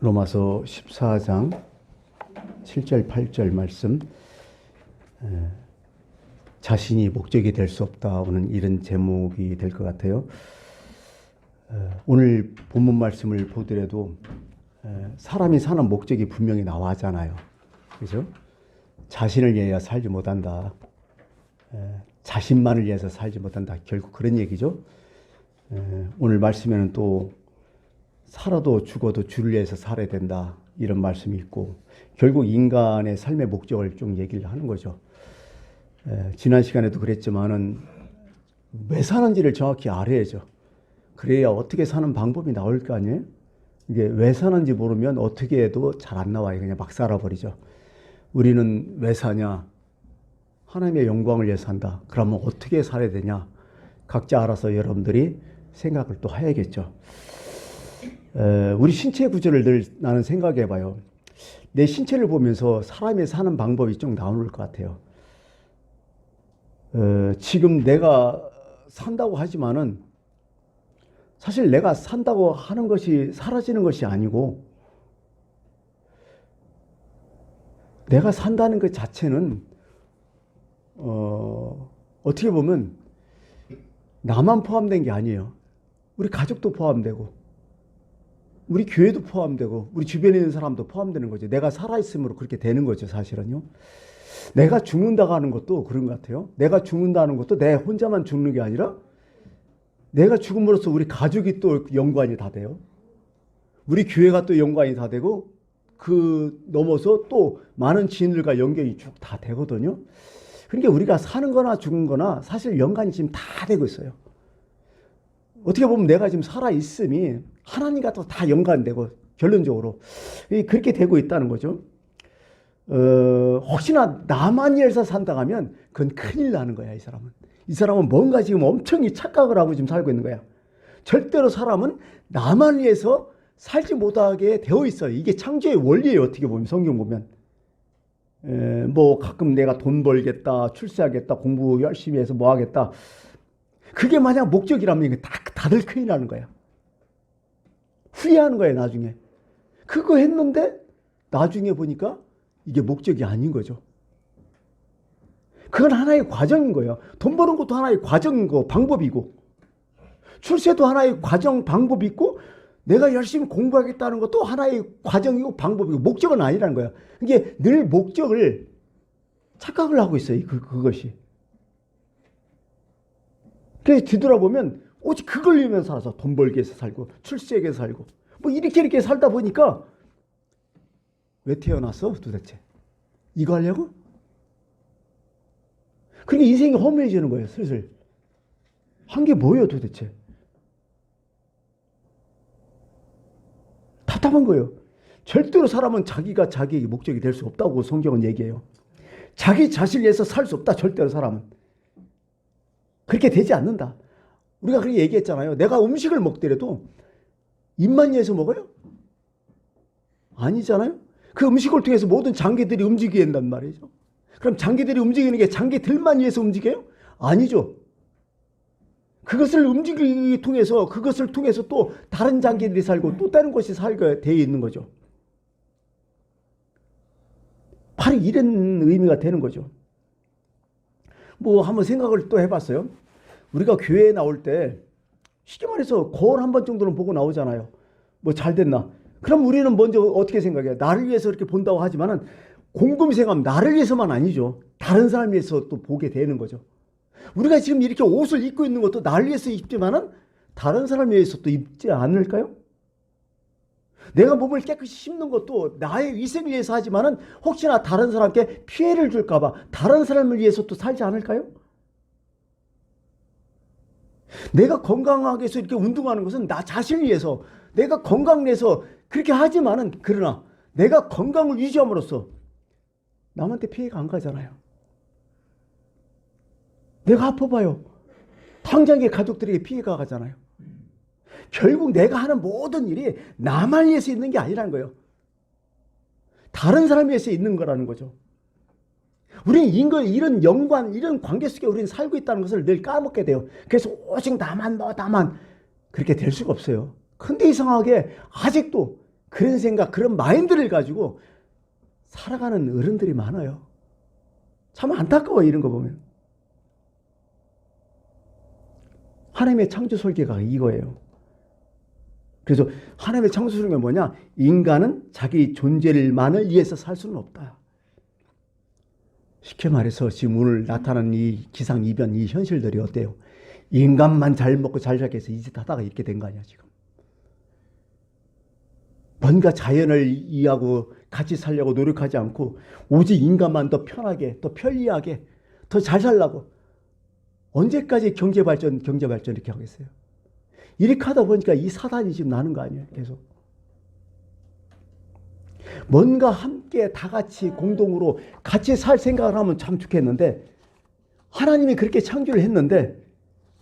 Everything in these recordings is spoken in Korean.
로마서 14장 7절 8절 말씀, 자신이 목적이 될 수 없다 오는 이런 제목이 될 것 같아요. 오늘 본문 말씀을 보더라도 사람이 사는 목적이 분명히 나와잖아요. 그죠? 자신을 위하여 살지 못한다. 자신만을 위해서 살지 못한다. 결국 그런 얘기죠. 오늘 말씀에는 또 살아도 죽어도 주를 위해서 살아야 된다, 이런 말씀이 있고, 결국 인간의 삶의 목적을 좀 얘기를 하는 거죠. 지난 시간에도 그랬지만은 왜 사는지를 정확히 알아야죠. 그래야 어떻게 사는 방법이 나올 거 아니에요. 이게 왜 사는지 모르면 어떻게 해도 잘 안 나와요. 그냥 막 살아버리죠. 우리는 왜 사냐? 하나님의 영광을 위해서 산다. 그러면 어떻게 살아야 되냐? 각자 알아서 여러분들이 생각을 또 해야겠죠. 우리 신체 구조를 늘 나는 생각해 봐요. 내 신체를 보면서 사람이 사는 방법이 좀 나올 것 같아요. 지금 내가 산다고 하지만은 사실 내가 산다고 하는 것이 사라지는 것이 아니고, 내가 산다는 것 자체는 어떻게 보면 나만 포함된 게 아니에요. 우리 가족도 포함되고, 우리 교회도 포함되고, 우리 주변에 있는 사람도 포함되는 거죠. 내가 살아있음으로 그렇게 되는 거죠, 사실은요. 내가 죽는다고 하는 것도 그런 것 같아요. 내가 죽는다는 것도 내 혼자만 죽는 게 아니라 내가 죽음으로써 우리 가족이 또 연관이 다 돼요. 우리 교회가 또 연관이 다 되고, 그 넘어서 또 많은 지인들과 연결이 쭉 다 되거든요. 그러니까 우리가 사는 거나 죽은 거나 사실 연관이 지금 다 되고 있어요. 어떻게 보면 내가 지금 살아있음이 하나님과 또 다 연관되고, 결론적으로 그렇게 되고 있다는 거죠. 혹시나 나만 위해서 산다 하면 그건 큰일 나는 거야. 이 사람은 뭔가 지금 엄청 착각을 하고 지금 살고 있는 거야. 절대로 사람은 나만 위해서 살지 못하게 되어 있어요. 이게 창조의 원리예요. 어떻게 보면, 성경 보면. 뭐 가끔 내가 돈 벌겠다, 출세하겠다, 공부 열심히 해서 뭐 하겠다, 그게 만약 목적이라면 이게 다들 큰일 나는 거야. 후회하는 거예요, 나중에. 그거 했는데 나중에 보니까 이게 목적이 아닌 거죠. 그건 하나의 과정인 거예요. 돈 버는 것도 하나의 과정인 거, 방법이고, 출세도 하나의 과정, 방법이 있고, 내가 열심히 공부하겠다는 것도 하나의 과정이고 방법이고, 목적은 아니라는 거야. 이게 늘 목적을 착각을 하고 있어요. 그것이. 그래서 뒤돌아보면 오직 그걸 위해서 살아서 돈 벌기 위해서 살고, 출세하기 위해서 살고, 뭐 이렇게 살다 보니까 왜 태어났어 도대체? 이거 하려고? 그러니까 인생이 허무해지는 거예요. 슬슬. 한 게 뭐예요 도대체? 답답한 거예요. 절대로 사람은 자기가 자기의 목적이 될 수 없다고 성경은 얘기해요. 자기 자신을 위해서 살 수 없다. 절대로 사람은. 그렇게 되지 않는다. 우리가 그렇게 얘기했잖아요. 내가 음식을 먹더라도 입만 위해서 먹어요? 아니잖아요. 그 음식을 통해서 모든 장기들이 움직여야 한단 말이죠. 그럼 장기들이 움직이는 게 장기들만 위해서 움직여요? 아니죠. 그것을 움직이기 통해서, 그것을 통해서 또 다른 장기들이 살고 또 다른 것이 살게 되어 있는 거죠. 바로 이런 의미가 되는 거죠. 뭐 한번 생각을 또 해봤어요. 우리가 교회에 나올 때 쉽게 말해서 거울 한 번 정도는 보고 나오잖아요. 뭐 잘 됐나? 그럼 우리는 먼저 어떻게 생각해요? 나를 위해서 이렇게 본다고 하지만은 곰곰이 생각하면 나를 위해서만 아니죠. 다른 사람 위해서 또 보게 되는 거죠. 우리가 지금 이렇게 옷을 입고 있는 것도 나를 위해서 입지만은 다른 사람 위해서 또 입지 않을까요? 내가 몸을 깨끗이 씻는 것도 나의 위생을 위해서 하지만은 혹시나 다른 사람께 피해를 줄까봐 다른 사람을 위해서 또 살지 않을까요? 내가 건강하게 해서 이렇게 운동하는 것은 나 자신을 위해서, 내가 건강을 위해서 그렇게 하지만은, 그러나 내가 건강을 유지함으로써 남한테 피해가 안 가잖아요. 내가 아파봐요. 당장에 가족들에게 피해가 가잖아요. 결국 내가 하는 모든 일이 나만 위해서 있는 게 아니라는 거예요. 다른 사람 위해서 있는 거라는 거죠. 우리는 이런 연관, 이런 관계 속에 우리는 살고 있다는 것을 늘 까먹게 돼요. 그래서 오직 나만 그렇게 될 수가 없어요. 근데 이상하게 아직도 그런 생각, 그런 마인드를 가지고 살아가는 어른들이 많아요. 참 안타까워, 이런 거 보면. 하나님의 창조 설계가 이거예요. 그래서 하나님의 창조 설계가 뭐냐? 인간은 자기 존재만을 위해서 살 수는 없다. 쉽게 말해서 지금 오늘 나타난 이 기상이변, 이 현실들이 어때요? 인간만 잘 먹고 잘 살게 해서 이 짓 하다가 이렇게 된 거 아니야, 지금. 뭔가 자연을 이해하고 같이 살려고 노력하지 않고 오직 인간만 더 편하게, 더 편리하게, 더 잘 살라고. 언제까지 경제발전 이렇게 하겠어요? 이렇게 하다 보니까 이 사단이 지금 나는 거 아니에요, 계속. 뭔가 함께 다 같이 공동으로 같이 살 생각을 하면 참 좋겠는데, 하나님이 그렇게 창조를 했는데,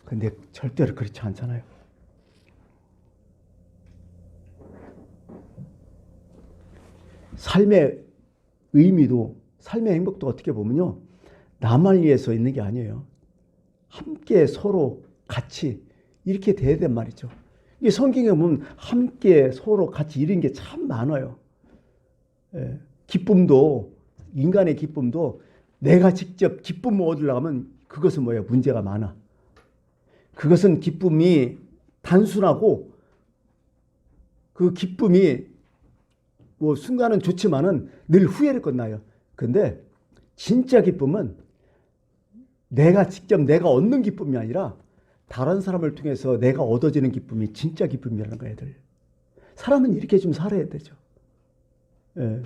근데 절대로 그렇지 않잖아요. 삶의 의미도, 삶의 행복도 어떻게 보면요, 나만 위해서 있는 게 아니에요. 함께 서로 같이 이렇게 돼야 된 말이죠. 이 성경에 보면 함께 서로 같이 이런 게 참 많아요. 예, 기쁨도, 인간의 기쁨도 내가 직접 기쁨을 얻으려고 하면 그것은 뭐예요? 문제가 많아. 그것은 기쁨이 단순하고 그 기쁨이 뭐 순간은 좋지만은 늘 후회를 끝나요. 근데 진짜 기쁨은 내가 직접 내가 얻는 기쁨이 아니라 다른 사람을 통해서 내가 얻어지는 기쁨이 진짜 기쁨이라는 거예요, 애들. 사람은 이렇게 좀 살아야 되죠. 예.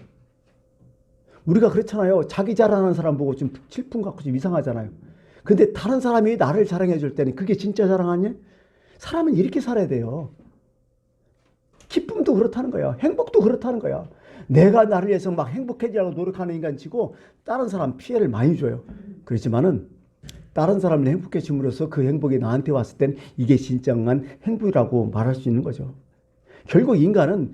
우리가 그렇잖아요. 자기 자랑하는 사람 보고 좀 슬픔 갖고 좀 이상하잖아요. 근데 다른 사람이 나를 자랑해 줄 때는 그게 진짜 자랑 아니에요? 사람은 이렇게 살아야 돼요. 기쁨도 그렇다는 거야. 행복도 그렇다는 거야. 내가 나를 위해서 막 행복해지려고 노력하는 인간치고 다른 사람 피해를 많이 줘요. 그렇지만은 다른 사람을 행복해짐으로써 그 행복이 나한테 왔을 땐 이게 진정한 행복이라고 말할 수 있는 거죠. 결국 인간은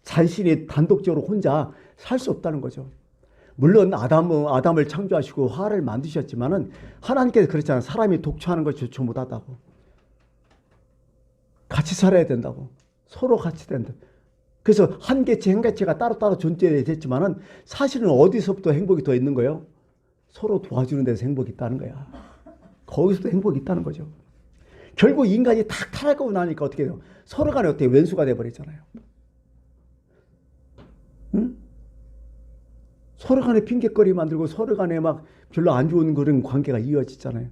자신이 단독적으로 혼자 살 수 없다는 거죠. 물론 아담을 창조하시고 화를 만드셨지만은 하나님께서 그랬잖아요. 사람이 독처하는 것이 좋지 못하다고. 같이 살아야 된다고. 서로 같이 된다. 그래서 한 개체 한 개체가 따로따로 존재됐지만은 사실은 어디서부터 행복이 더 있는 거예요? 서로 도와주는 데서 행복이 있다는 거야. 거기서도 행복이 있다는 거죠. 결국 인간이 다 타락하고 나니까 어떻게 돼요? 서로 간에 어떻게 왼수가 돼버리잖아요. 응? 서로 간에 핑계거리 만들고 서로 간에 막 별로 안 좋은 그런 관계가 이어지잖아요.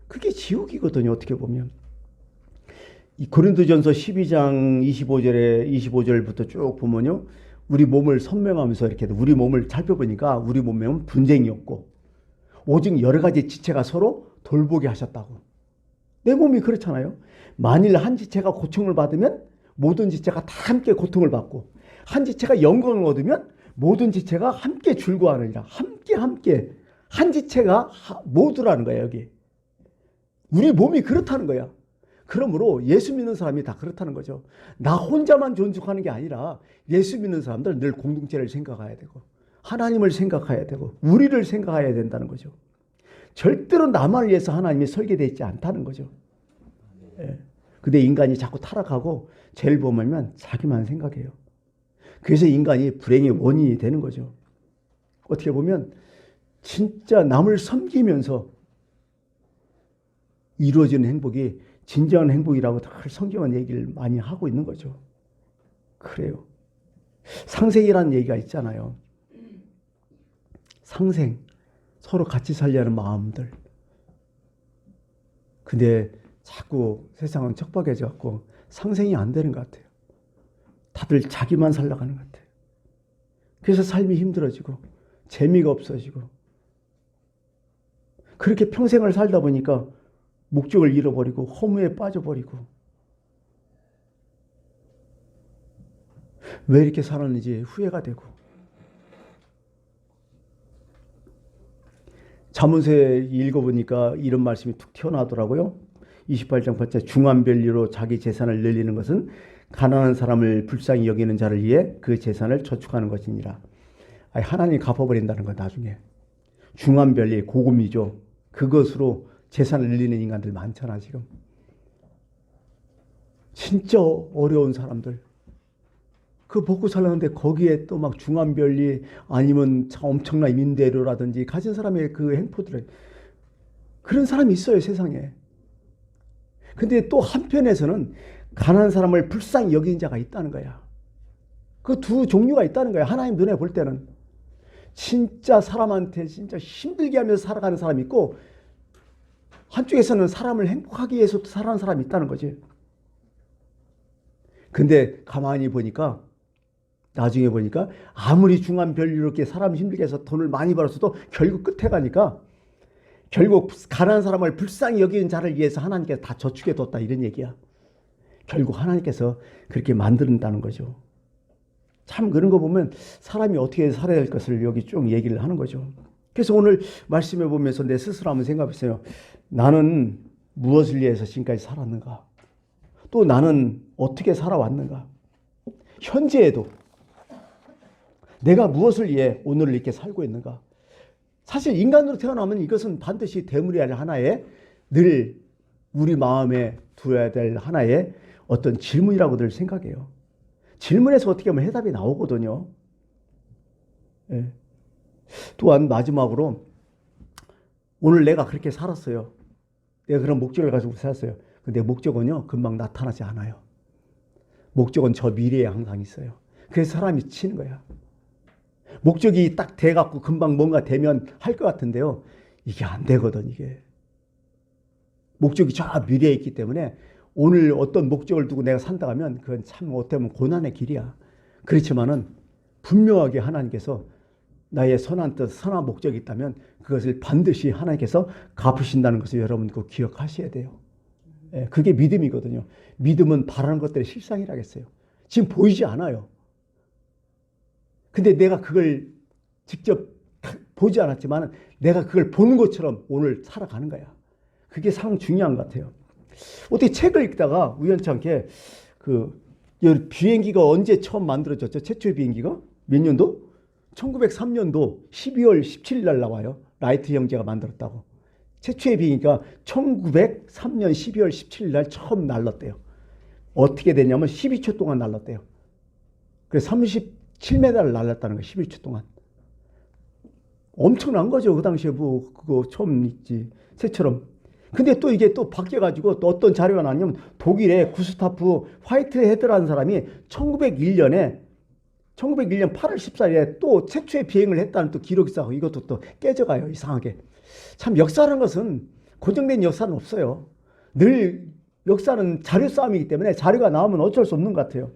그게 지옥이거든요, 어떻게 보면. 이 고린도전서 12장 25절부터 쭉 보면요. 우리 몸을 선명하면서 이렇게 우리 몸을 살펴보니까 우리 몸에는 분쟁이 없고 오직 여러 가지 지체가 서로 돌보게 하셨다고. 내 몸이 그렇잖아요. 만일 한 지체가 고통을 받으면 모든 지체가 다 함께 고통을 받고 한 지체가 영광을 얻으면 모든 지체가 함께 즐거워하느니라. 함께 한 지체가 모두라는 거야, 여기. 우리 몸이 그렇다는 거야. 그러므로 예수 믿는 사람이 다 그렇다는 거죠. 나 혼자만 존중하는 게 아니라 예수 믿는 사람들 늘 공동체를 생각해야 되고 하나님을 생각해야 되고 우리를 생각해야 된다는 거죠. 절대로 나만 위해서 하나님이 설계되어 있지 않다는 거죠. 예. 근데 인간이 자꾸 타락하고 죄를 범하면 자기만 생각해요. 그래서 인간이 불행의 원인이 되는 거죠. 어떻게 보면 진짜 남을 섬기면서 이루어지는 행복이 진정한 행복이라고 늘 성경은 얘기를 많이 하고 있는 거죠. 그래요. 상생이라는 얘기가 있잖아요. 상생. 서로 같이 살려는 마음들. 근데 자꾸 세상은 척박해져갖고 상생이 안 되는 것 같아요. 다들 자기만 살려가는 것 같아요. 그래서 삶이 힘들어지고 재미가 없어지고 그렇게 평생을 살다 보니까 목적을 잃어버리고 허무에 빠져버리고 왜 이렇게 살았는지 후회가 되고 잠언서에 읽어보니까 이런 말씀이 툭 튀어나오더라고요. 28장 8절 중한별리로 자기 재산을 늘리는 것은 가난한 사람을 불쌍히 여기는 자를 위해 그 재산을 저축하는 것이니라. 아니, 하나님이 갚아버린다는 거 나중에. 중한별리 고금이죠. 그것으로 재산을 늘리는 인간들 많잖아 지금. 진짜 어려운 사람들. 그 먹고 살라는데 거기에 또 막 중환별리 아니면 참 엄청난 임대료라든지 가진 사람의 그 행포들을 그런 사람이 있어요, 세상에. 근데 또 한편에서는 가난한 사람을 불쌍히 여기는 자가 있다는 거야. 그 두 종류가 있다는 거야. 하나님 눈에 볼 때는 진짜 사람한테 진짜 힘들게 하면서 살아가는 사람이 있고, 한쪽에서는 사람을 행복하게 위해서 살아가는 사람이 있다는 거지. 근데 가만히 보니까, 나중에 보니까 아무리 중환별리로 이렇게 사람 힘들게 해서 돈을 많이 벌었어도 결국 끝에 가니까 결국 가난한 사람을 불쌍히 여기는 자를 위해서 하나님께서 다 저축해 뒀다, 이런 얘기야. 결국 하나님께서 그렇게 만든다는 거죠. 참 그런 거 보면 사람이 어떻게 살아야 할 것을 여기 쭉 얘기를 하는 거죠. 그래서 오늘 말씀해 보면서 내 스스로 한번 생각했어요. 나는 무엇을 위해서 지금까지 살았는가? 또 나는 어떻게 살아왔는가? 현재에도 내가 무엇을 위해 오늘을 이렇게 살고 있는가? 사실 인간으로 태어나면 이것은 반드시 대물이 아니라 하나의 늘 우리 마음에 두어야 될 하나의 어떤 질문이라고들 생각해요. 질문에서 어떻게 하면 해답이 나오거든요. 예. 또한 마지막으로 오늘 내가 그렇게 살았어요. 내가 그런 목적을 가지고 살았어요. 근데 목적은요, 금방 나타나지 않아요. 목적은 저 미래에 항상 있어요. 그래서 사람이 치는 거야. 목적이 딱 돼갖고 금방 뭔가 되면 할 것 같은데요, 이게 안 되거든. 이게 목적이 저 미래에 있기 때문에 오늘 어떤 목적을 두고 내가 산다 하면 그건 참 어떻게 보면 고난의 길이야. 그렇지만은 분명하게 하나님께서 나의 선한 뜻, 선한 목적이 있다면 그것을 반드시 하나님께서 갚으신다는 것을 여러분 꼭 기억하셔야 돼요. 예, 그게 믿음이거든요. 믿음은 바라는 것들의 실상이라겠어요. 지금 보이지 않아요. 근데 내가 그걸 직접 보지 않았지만 내가 그걸 보는 것처럼 오늘 살아가는 거야. 그게 상 중요한 것 같아요. 어떻게 책을 읽다가 우연찮게 그 비행기가 언제 처음 만들어졌죠? 최초의 비행기가 몇 년도? 1903년도 12월 17일 날 나와요. 라이트 형제가 만들었다고. 최초의 비행기가 1903년 12월 17일 날 처음 날랐대요. 어떻게 됐냐면 12초 동안 날랐대요. 그래서 37m를 날랐다는 거예요. 11초 동안. 엄청난 거죠. 그 당시에 뭐 그거 처음 있지. 새처럼. 근데 또 이게 또 바뀌어가지고 또 어떤 자료가 나왔냐면 독일의 구스타프 화이트헤드라는 사람이 1901년 8월 14일에 또 최초의 비행을 했다는 또 기록이 있어요. 이것도 또 깨져가요. 이상하게. 참 역사라는 것은 고정된 역사는 없어요. 늘 역사는 자료 싸움이기 때문에 자료가 나오면 어쩔 수 없는 것 같아요.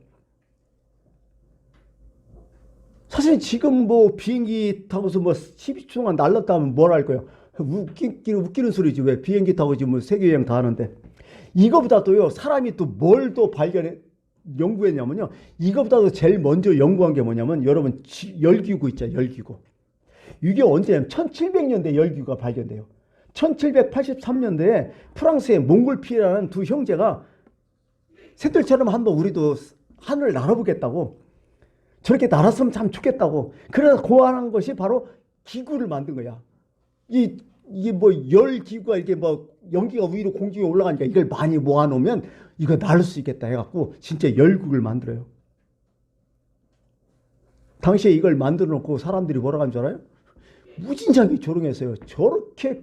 사실 지금 뭐 비행기 타고서 뭐 12초 동안 날랐다 하면 뭘 할 거예요? 웃기는 소리지. 왜 비행기 타고 지금 뭐 세계여행 다 하는데. 이거보다도요, 사람이 또 뭘 또 연구했냐면요. 이거보다도 제일 먼저 연구한 게 뭐냐면, 여러분, 열기구 있잖아요. 열기구. 이게 언제냐면 1700년대 열기구가 발견돼요. 1783년도에 프랑스의 몽골피라는 두 형제가 새들처럼 한번 우리도 하늘을 날아보겠다고, 저렇게 날았으면 참 좋겠다고, 그래서 고안한 것이 바로 기구를 만든 거야. 이게 뭐 열기구가 이렇게 뭐 연기가 위로 공중에 올라가니까 이걸 많이 모아놓으면 이거 날을 수 있겠다 해갖고 진짜 열기구를 만들어요. 당시에 이걸 만들어 놓고 사람들이 뭐라고 한 줄 알아요? 무진장이 조롱했어요. 저렇게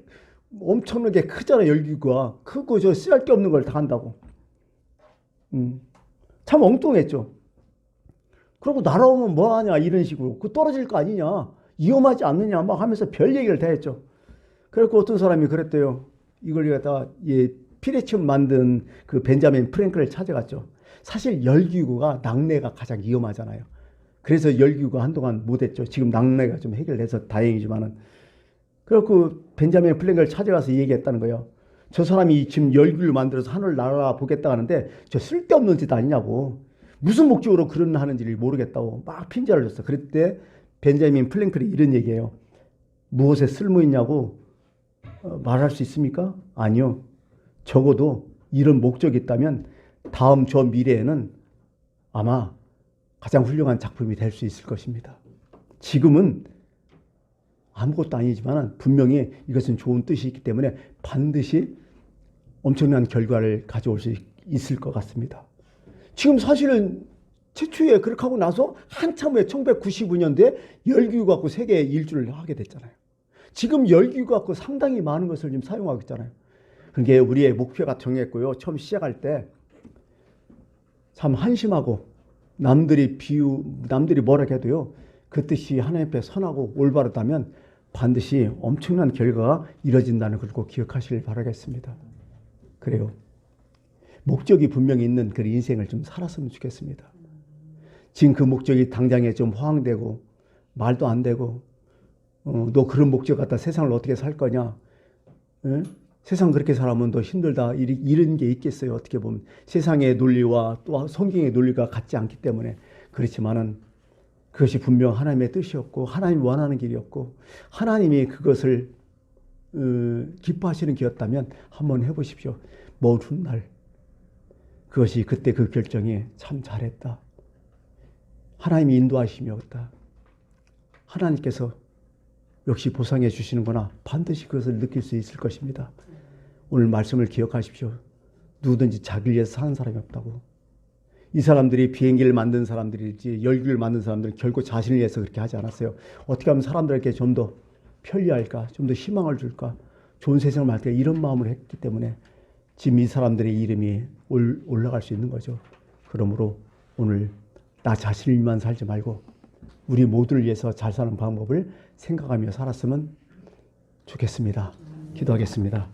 엄청나게 크잖아. 열기구가 크고 저 쓸데없는 걸 다 한다고. 참 엉뚱했죠. 그러고 날아오면 뭐하냐 이런 식으로. 그 떨어질 거 아니냐, 위험하지 않느냐 막 하면서 별 얘기를 다 했죠. 그래서 어떤 사람이 그랬대요. 이걸 갖다가 피레치움 만든 그 벤자민 프랭클을 찾아갔죠. 사실 열기구가 낙뢰가 가장 위험하잖아요. 그래서 열기구가 한동안 못했죠. 지금 낙뢰가 좀 해결돼서 다행이지만은. 그래서 벤자민 프랭클을 찾아가서 얘기했다는 거예요. 저 사람이 지금 열기구를 만들어서 하늘을 날아보겠다 하는데 저 쓸데없는 짓 아니냐고. 무슨 목적으로 그런 하는지를 모르겠다고 막 핀자를 줬어. 그럴 때 벤자민 프랭클이 이런 얘기예요. 무엇에 쓸모 있냐고 말할 수 있습니까? 아니요. 적어도 이런 목적이 있다면 다음 저 미래에는 아마 가장 훌륭한 작품이 될 수 있을 것입니다. 지금은 아무것도 아니지만 분명히 이것은 좋은 뜻이 있기 때문에 반드시 엄청난 결과를 가져올 수 있을 것 같습니다. 지금 사실은 최초에 그렇게 하고 나서 한참 후에 1999년도에 열기구 갖고 세계 일주를 하게 됐잖아요. 지금 열기구 갖고 상당히 많은 것을 지금 사용하고 있잖아요. 그게 우리의 목표가 정했고요. 처음 시작할 때 참 한심하고 남들이 뭐라 해도요. 그 뜻이 하나님 앞에 선하고 올바르다면 반드시 엄청난 결과가 이뤄진다는 걸 꼭 기억하시길 바라겠습니다. 그래요. 목적이 분명히 있는 그 인생을 좀 살았으면 좋겠습니다. 지금 그 목적이 당장에 좀 허황되고 말도 안 되고 너 그런 목적 갖다 세상을 어떻게 살 거냐? 에? 세상 그렇게 살아면 더 힘들다. 이런 게 있겠어요. 어떻게 보면 세상의 논리와 또 성경의 논리가 같지 않기 때문에 그렇지만은 그것이 분명 하나님의 뜻이었고 하나님이 원하는 길이었고 하나님이 그것을 기뻐하시는 길이었다면 한번 해보십시오. 먼 훗날 그것이 그때 그 결정이 참 잘했다. 하나님이 인도하심이었다. 하나님께서 역시 보상해 주시는구나. 반드시 그것을 느낄 수 있을 것입니다. 오늘 말씀을 기억하십시오. 누구든지 자기를 위해서 사는 사람이 없다고. 이 사람들이 비행기를 만든 사람들이지 열기를 만든 사람들은 결국 자신을 위해서 그렇게 하지 않았어요. 어떻게 하면 사람들에게 좀 더 편리할까? 좀 더 희망을 줄까? 좋은 세상을 만들까? 이런 마음으로 했기 때문에 지금 이 사람들의 이름이 올라갈 수 있는 거죠. 그러므로 오늘 나 자신을만 살지 말고 우리 모두를 위해서 잘 사는 방법을 생각하며 살았으면 좋겠습니다. 기도하겠습니다.